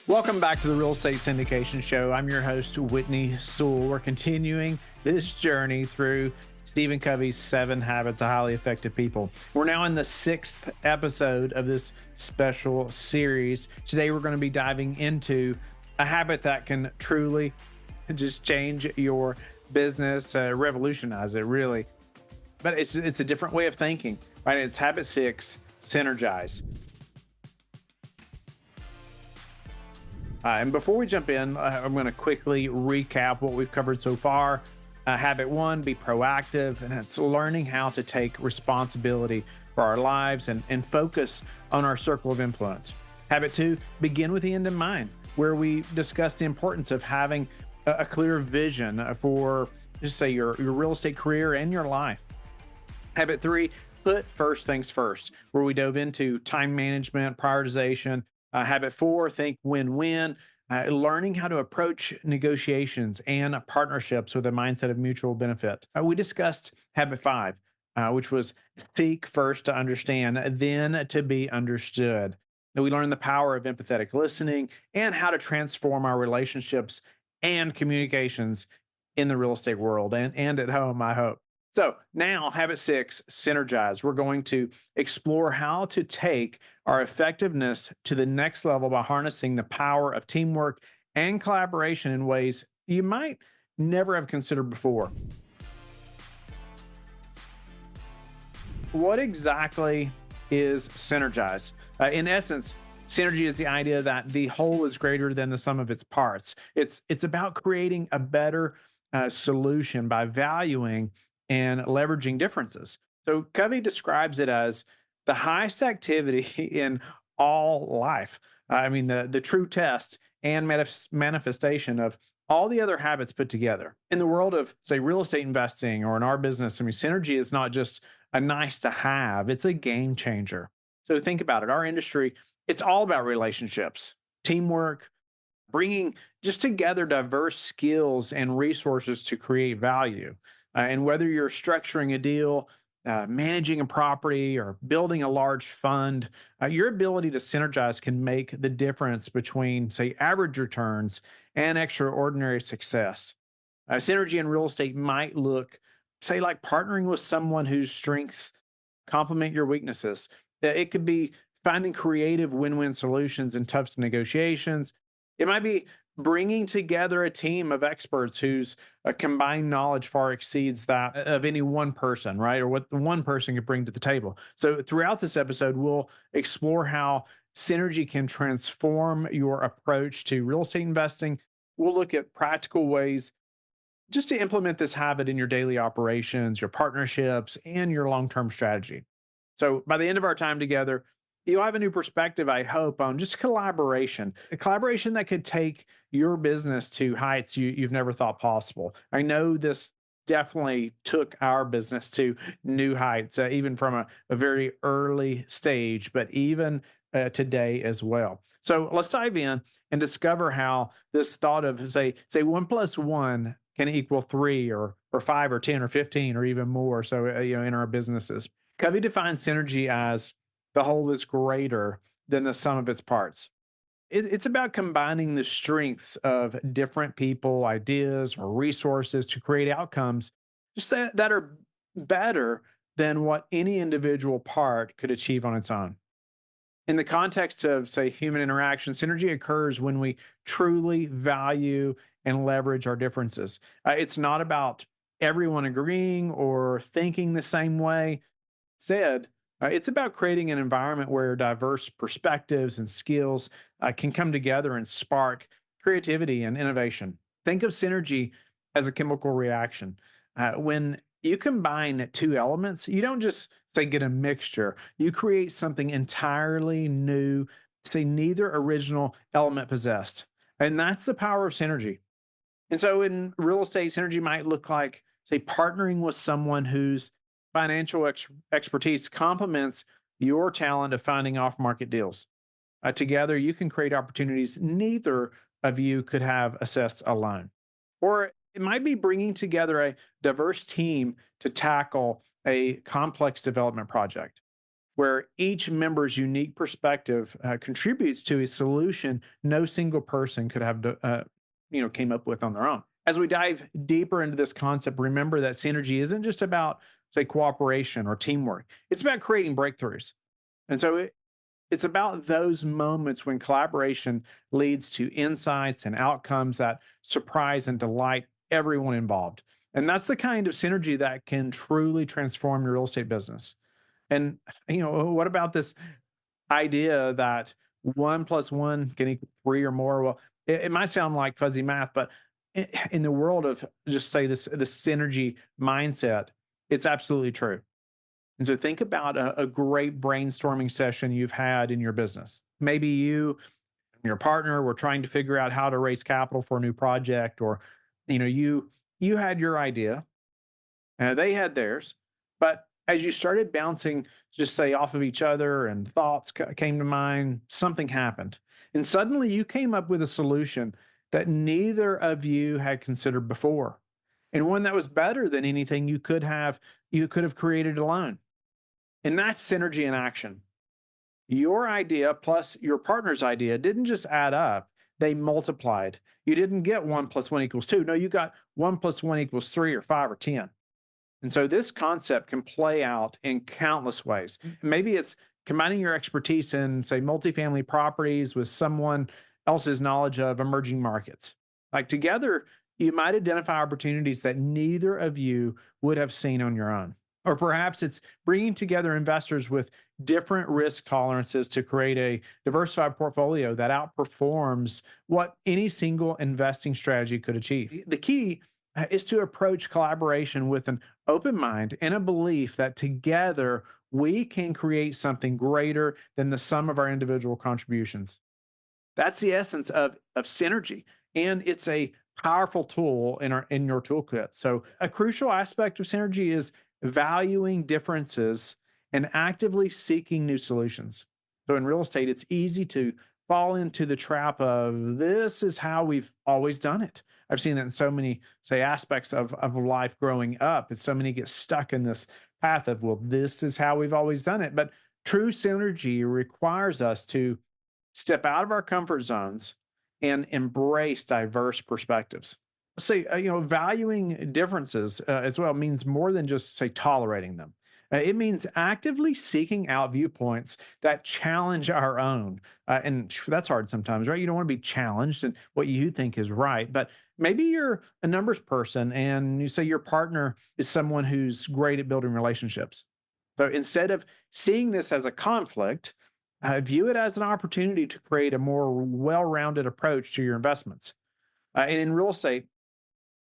Welcome back to the Real Estate Syndication Show. I'm your host, Whitney Sewell. We're continuing this journey through Stephen Covey's 7 Habits of Highly Effective People. We're now in the 6th episode of this special series. Today, we're going to be diving into a habit that can truly just change your business, revolutionize it, really. But it's a different way of thinking, right? It's habit 6, Synergize. And before we jump in, I'm going to quickly recap what we've covered so far. Habit 1, be proactive, and it's learning how to take responsibility for our lives and focus on our circle of influence. Habit 2, begin with the end in mind, where we discuss the importance of having a clear vision for, just say, your real estate career and your life. Habit 3, put first things first, where we dove into time management, prioritization. Habit 4, think win-win, learning how to approach negotiations and partnerships with a mindset of mutual benefit. We discussed habit 5, which was seek first to understand, then to be understood. And we learned the power of empathetic listening and how to transform our relationships and communications in the real estate world and at home, I hope. So now, habit 6, synergize. We're going to explore how to take our effectiveness to the next level by harnessing the power of teamwork and collaboration in ways you might never have considered before. What exactly is synergize? In essence, synergy is the idea that the whole is greater than the sum of its parts. It's about creating a better solution by valuing and leveraging differences. So Covey describes it as the highest activity in all life. The true test and manifestation of all the other habits put together. In the world of, say, real estate investing or in our business, synergy is not just a nice to have, it's a game changer. So think about it. Our industry, it's all about relationships, teamwork, bringing just together diverse skills and resources to create value. And whether you're structuring a deal, managing a property, or building a large fund, your ability to synergize can make the difference between, say, average returns and extraordinary success. Synergy in real estate might look, say, like partnering with someone whose strengths complement your weaknesses. It could be finding creative win-win solutions in tough negotiations. It might be bringing together a team of experts whose combined knowledge far exceeds that of any one person, right? Or what the one person could bring to the table. So throughout this episode, we'll explore how synergy can transform your approach to real estate investing. We'll look at practical ways just to implement this habit in your daily operations, your partnerships, and your long-term strategy. So by the end of our time together, you'll have a new perspective, I hope, on just collaboration, a collaboration that could take your business to heights you've never thought possible. I know this definitely took our business to new heights, even from a very early stage, but even today as well. So let's dive in and discover how this thought of, say 1 plus 1 can equal 3 or 5 or 10 or 15 or even more. So, in our businesses. Covey defines synergy as the whole is greater than the sum of its parts. It's about combining the strengths of different people, ideas, or resources to create outcomes just that are better than what any individual part could achieve on its own. In the context of, say, human interaction, synergy occurs when we truly value and leverage our differences. It's not about everyone agreeing or thinking the same way. Instead, it's about creating an environment where diverse perspectives and skills can come together and spark creativity and innovation. Think of synergy as a chemical reaction. When you combine two elements, you don't just, say, get a mixture. You create something entirely new, say, neither original element possessed. And that's the power of synergy. And so in real estate, synergy might look like, say, partnering with someone whose financial expertise complements your talent of finding off-market deals. Together, you can create opportunities neither of you could have assessed alone. Or it might be bringing together a diverse team to tackle a complex development project. where each member's unique perspective contributes to a solution no single person could have, came up with on their own. As we dive deeper into this concept, remember that synergy isn't just about, say, cooperation or teamwork. It's about creating breakthroughs. And so it's about those moments when collaboration leads to insights and outcomes that surprise and delight everyone involved. And that's the kind of synergy that can truly transform your real estate business. And, what about this idea that one plus one can equal three or more? Well, it might sound like fuzzy math, but in the world of just say the synergy mindset, it's absolutely true. And so think about a great brainstorming session you've had in your business. Maybe you and your partner were trying to figure out how to raise capital for a new project, or you had your idea, they had theirs, but as you started bouncing, just say off of each other, and thoughts came to mind, something happened, and suddenly you came up with a solution that neither of you had considered before, and one that was better than anything you could have created alone. And that's synergy in action. Your idea plus your partner's idea didn't just add up, they multiplied. You didn't get one plus one equals two. No, you got one plus one equals three or five or 10. And so this concept can play out in countless ways. Maybe it's combining your expertise in, say, multifamily properties with someone else's knowledge of emerging markets. Like together, you might identify opportunities that neither of you would have seen on your own. Or perhaps it's bringing together investors with different risk tolerances to create a diversified portfolio that outperforms what any single investing strategy could achieve. The key is to approach collaboration with an open mind and a belief that together we can create something greater than the sum of our individual contributions. That's the essence of synergy. And it's a powerful tool in your toolkit. So a crucial aspect of synergy is valuing differences and actively seeking new solutions. So in real estate, it's easy to fall into the trap of this is how we've always done it. I've seen that in so many, say, aspects of life growing up. And so many get stuck in this path of, well, this is how we've always done it. But true synergy requires us to step out of our comfort zones and embrace diverse perspectives. Say, valuing differences as well means more than just, say, tolerating them. It means actively seeking out viewpoints that challenge our own. And that's hard sometimes, right? You don't want to be challenged in what you think is right. But maybe you're a numbers person and you say your partner is someone who's great at building relationships. So instead of seeing this as a conflict, view it as an opportunity to create a more well rounded approach to your investments. And in real estate,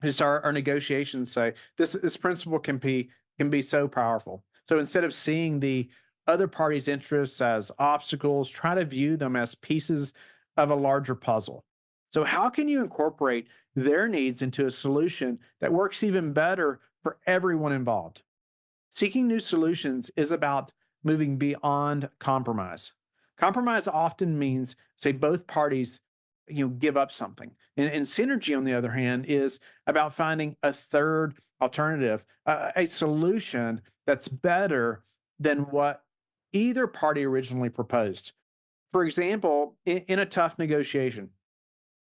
just our negotiations say this principle can be so powerful. So instead of seeing the other party's interests as obstacles, try to view them as pieces of a larger puzzle. So how can you incorporate their needs into a solution that works even better for everyone involved? Seeking new solutions is about moving beyond compromise. Compromise often means, say, both parties, give up something. And synergy, on the other hand, is about finding a third alternative, a solution that's better than what either party originally proposed. For example, in a tough negotiation,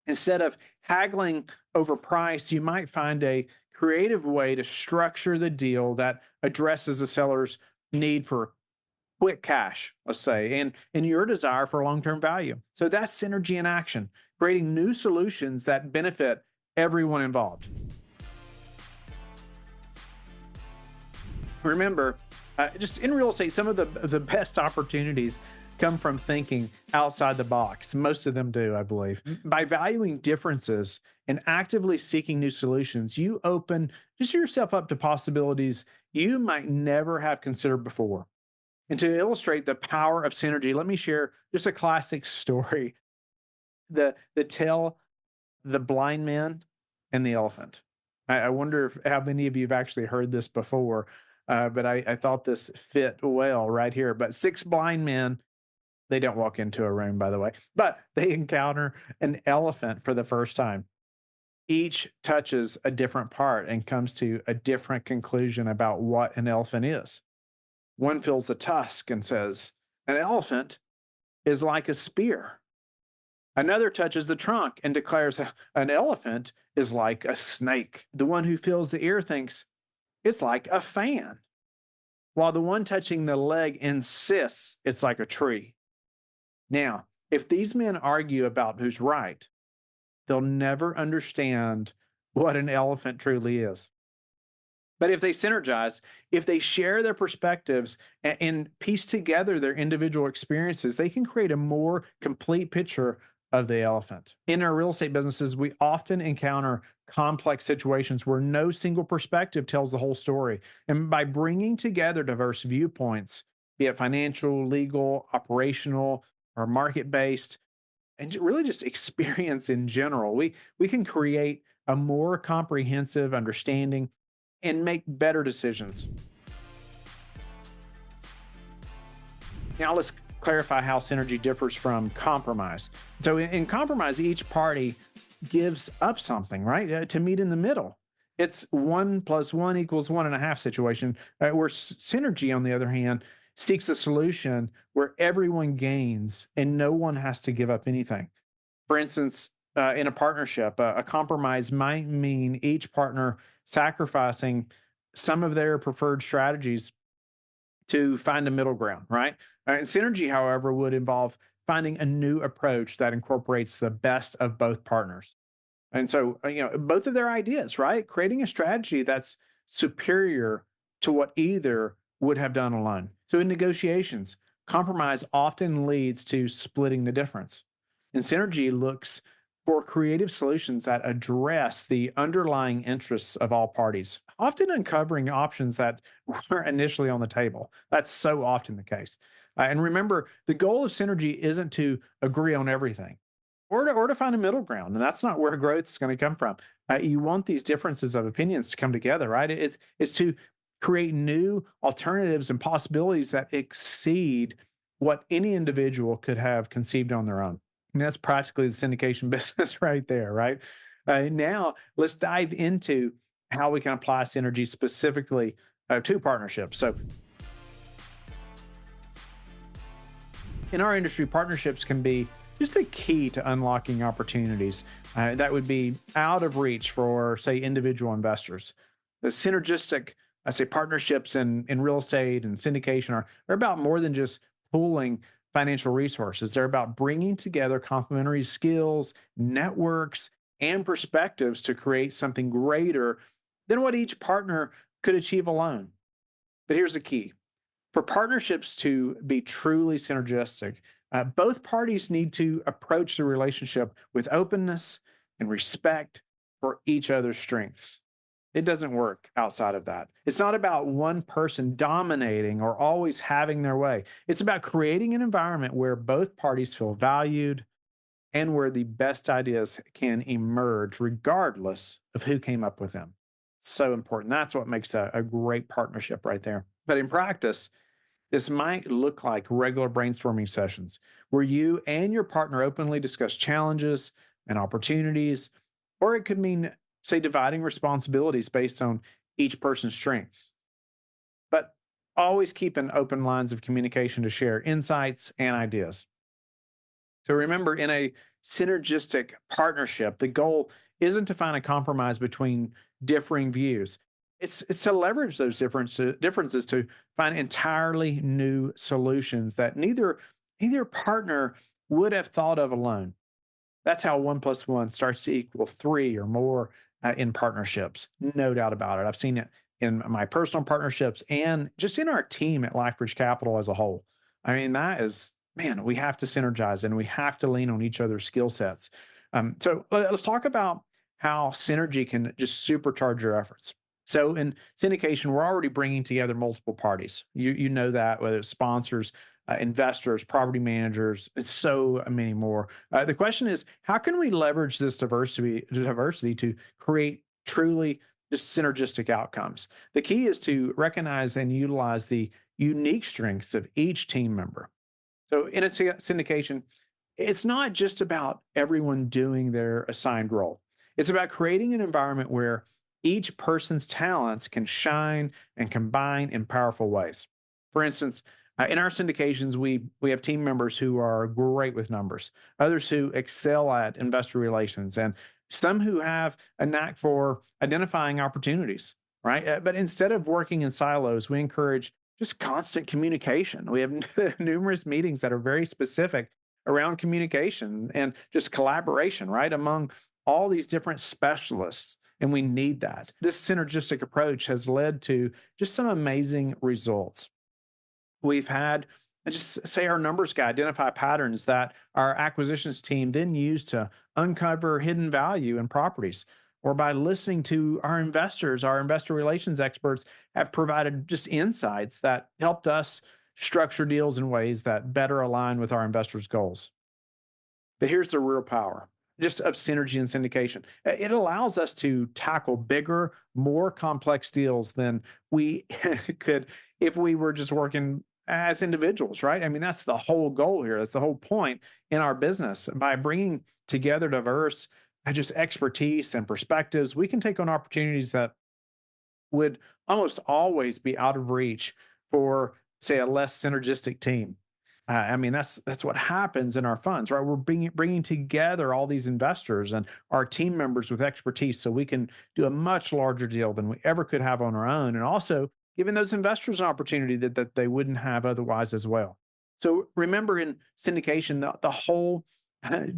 instead of haggling over price, you might find a creative way to structure the deal that addresses the seller's need for quick cash, let's say, and your desire for long-term value. So that's synergy in action, creating new solutions that benefit everyone involved. Remember, just in real estate, some of the best opportunities come from thinking outside the box. Most of them do, I believe. By valuing differences and actively seeking new solutions, you open just yourself up to possibilities you might never have considered before. And to illustrate the power of synergy, let me share just a classic story. The tale, the blind man and the elephant. I wonder how many of you have actually heard this before, but I thought this fit well right here. But six blind men, they don't walk into a room, by the way, but they encounter an elephant for the first time. Each touches a different part and comes to a different conclusion about what an elephant is. One feels the tusk and says, an elephant is like a spear. Another touches the trunk and declares, an elephant is like a snake. The one who feels the ear thinks, it's like a fan, while the one touching the leg insists it's like a tree. Now, if these men argue about who's right, they'll never understand what an elephant truly is. But if they synergize, if they share their perspectives and piece together their individual experiences, they can create a more complete picture of the elephant. In our real estate businesses, we often encounter complex situations where no single perspective tells the whole story. And by bringing together diverse viewpoints, be it financial, legal, operational, or market based, and really just experience in general, we can create a more comprehensive understanding and make better decisions. Now let's clarify how synergy differs from compromise. So in compromise, each party gives up something, right, to meet in the middle. It's 1 + 1 = 1.5 situation. Where synergy, on the other hand, seeks a solution where everyone gains and no one has to give up anything. For instance, in a partnership, a compromise might mean each partner sacrificing some of their preferred strategies to find a middle ground, right? And synergy, however, would involve finding a new approach that incorporates the best of both partners. And so, both of their ideas, right? Creating a strategy that's superior to what either would have done alone. So, in negotiations, compromise often leads to splitting the difference. And synergy looks for creative solutions that address the underlying interests of all parties, often uncovering options that weren't initially on the table. That's so often the case. And remember, the goal of synergy isn't to agree on everything or to find a middle ground. And that's not where growth is going to come from. You want these differences of opinions to come together, right? It's to create new alternatives and possibilities that exceed what any individual could have conceived on their own. And that's practically the syndication business right there, right? Now, let's dive into how we can apply synergy specifically to partnerships. So, in our industry, partnerships can be just the key to unlocking opportunities that would be out of reach for, say, individual investors. The synergistic, I say, partnerships in real estate and syndication are about more than just pooling financial resources. They're about bringing together complementary skills, networks, and perspectives to create something greater than what each partner could achieve alone. But here's the key: for partnerships to be truly synergistic, both parties need to approach the relationship with openness and respect for each other's strengths. It doesn't work outside of that. It's not about one person dominating or always having their way. It's about creating an environment where both parties feel valued and where the best ideas can emerge regardless of who came up with them. So important. That's what makes a great partnership right there. But in practice, this might look like regular brainstorming sessions where you and your partner openly discuss challenges and opportunities, or it could mean, say, dividing responsibilities based on each person's strengths. But always keeping open lines of communication to share insights and ideas. So remember, in a synergistic partnership, the goal isn't to find a compromise between differing views. It's to leverage those differences to find entirely new solutions that neither partner would have thought of alone. That's how 1 + 1 starts to equal three or more in partnerships. No doubt about it. I've seen it in my personal partnerships and just in our team at LifeBridge Capital as a whole. I mean, that is, man, we have to synergize and we have to lean on each other's skill sets. So let's talk about how synergy can just supercharge your efforts. So in syndication, we're already bringing together multiple parties. You know that, whether it's sponsors, investors, property managers, and so many more. The question is, how can we leverage this diversity to create truly just synergistic outcomes? The key is to recognize and utilize the unique strengths of each team member. So in a syndication, it's not just about everyone doing their assigned role. It's about creating an environment where each person's talents can shine and combine in powerful ways. For instance, in our syndications, we have team members who are great with numbers, others who excel at investor relations, and some who have a knack for identifying opportunities. Right, but instead of working in silos, we encourage just constant communication. We have numerous meetings that are very specific around communication and just collaboration, right, among all these different specialists. And we need that. This synergistic approach has led to just some amazing results. We've had, just say, our numbers guy identify patterns that our acquisitions team then use to uncover hidden value in properties. Or by listening to our investors, our investor relations experts have provided just insights that helped us structure deals in ways that better align with our investors' goals. But here's the real power just of synergy and syndication. It allows us to tackle bigger, more complex deals than we could if we were just working as individuals, right? I mean, that's the whole goal here. That's the whole point in our business. By bringing together diverse just expertise and perspectives, we can take on opportunities that would almost always be out of reach for, say, a less synergistic team. I mean, that's what happens in our funds, right? We're bringing together all these investors and our team members with expertise so we can do a much larger deal than we ever could have on our own. And also giving those investors an opportunity that they wouldn't have otherwise as well. So remember, in syndication, the whole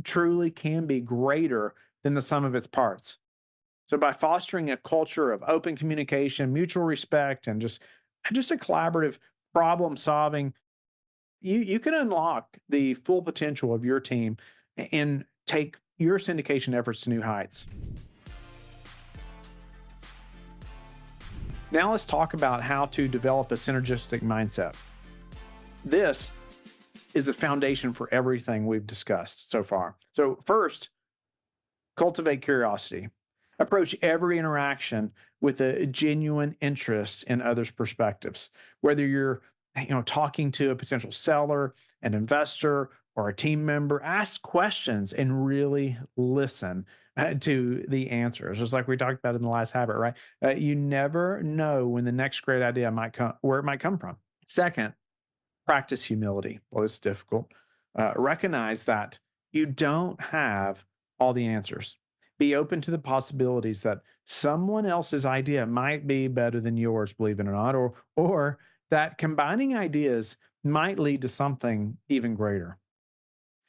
truly can be greater than the sum of its parts. So by fostering a culture of open communication, mutual respect, and just a collaborative problem solving, you can unlock the full potential of your team and take your syndication efforts to new heights. Now let's talk about how to develop a synergistic mindset. This is the foundation for everything we've discussed so far. So first, cultivate curiosity. Approach every interaction with a genuine interest in others' perspectives. Whether you're talking to a potential seller, an investor, or a team member, ask questions and really listen to the answers. Just like we talked about in the last habit, right? You never know when the next great idea might come, where it might come from. Second, practice humility. Well, it's difficult. Recognize that you don't have all the answers. Be open to the possibilities that someone else's idea might be better than yours, believe it or not, or that combining ideas might lead to something even greater.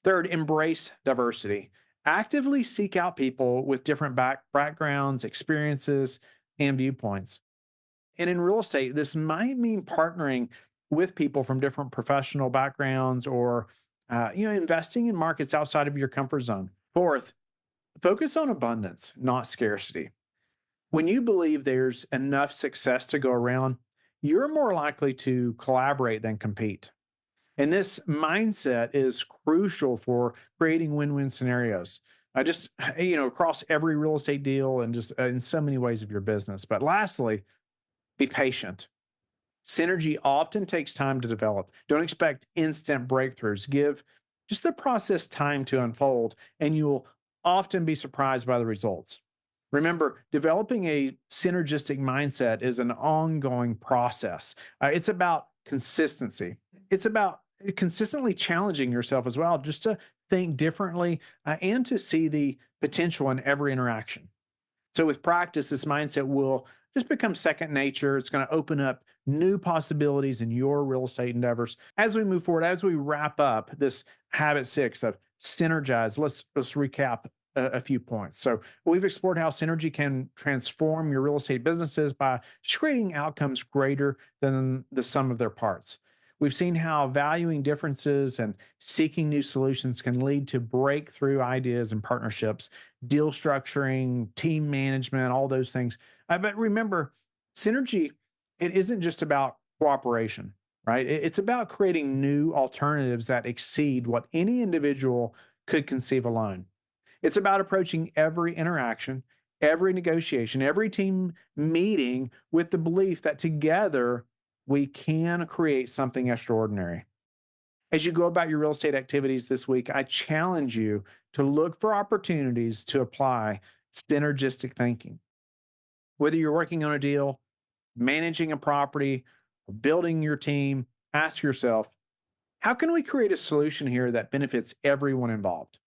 Third, embrace diversity. Actively seek out people with different backgrounds, experiences, and viewpoints. And in real estate, this might mean partnering with people from different professional backgrounds or investing in markets outside of your comfort zone. Fourth, focus on abundance, not scarcity. When you believe there's enough success to go around, you're more likely to collaborate than compete. And this mindset is crucial for creating win-win scenarios. Just across every real estate deal and just in so many ways of your business. But lastly, be patient. Synergy often takes time to develop. Don't expect instant breakthroughs. Give just the process time to unfold, and you'll often be surprised by the results. Remember, developing a synergistic mindset is an ongoing process. It's about consistency. It's about consistently challenging yourself as well, just to think differently and to see the potential in every interaction. So, with practice, this mindset will just become second nature. It's going to open up new possibilities in your real estate endeavors. As we move forward, as we wrap up this habit 6 of synergize, let's recap a few points. So we've explored how synergy can transform your real estate businesses by just creating outcomes greater than the sum of their parts. We've seen how valuing differences and seeking new solutions can lead to breakthrough ideas and partnerships, deal structuring, team management, all those things. But remember, synergy, it isn't just about cooperation, right? It's about creating new alternatives that exceed what any individual could conceive alone. It's about approaching every interaction, every negotiation, every team meeting with the belief that together we can create something extraordinary. As you go about your real estate activities this week, I challenge you to look for opportunities to apply synergistic thinking. Whether you're working on a deal, managing a property, or building your team, ask yourself, how can we create a solution here that benefits everyone involved?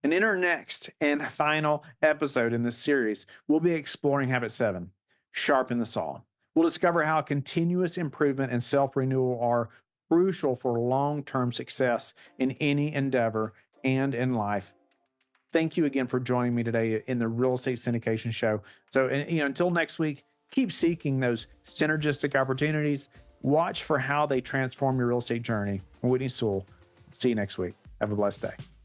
And in our next and final episode in this series, we'll be exploring habit 7, sharpen the saw. We'll discover how continuous improvement and self renewal are crucial for long term success in any endeavor and in life. Thank you again for joining me today in the Real Estate Syndication Show. So, until next week, keep seeking those synergistic opportunities. Watch for how they transform your real estate journey. I'm Whitney Sewell. See you next week. Have a blessed day.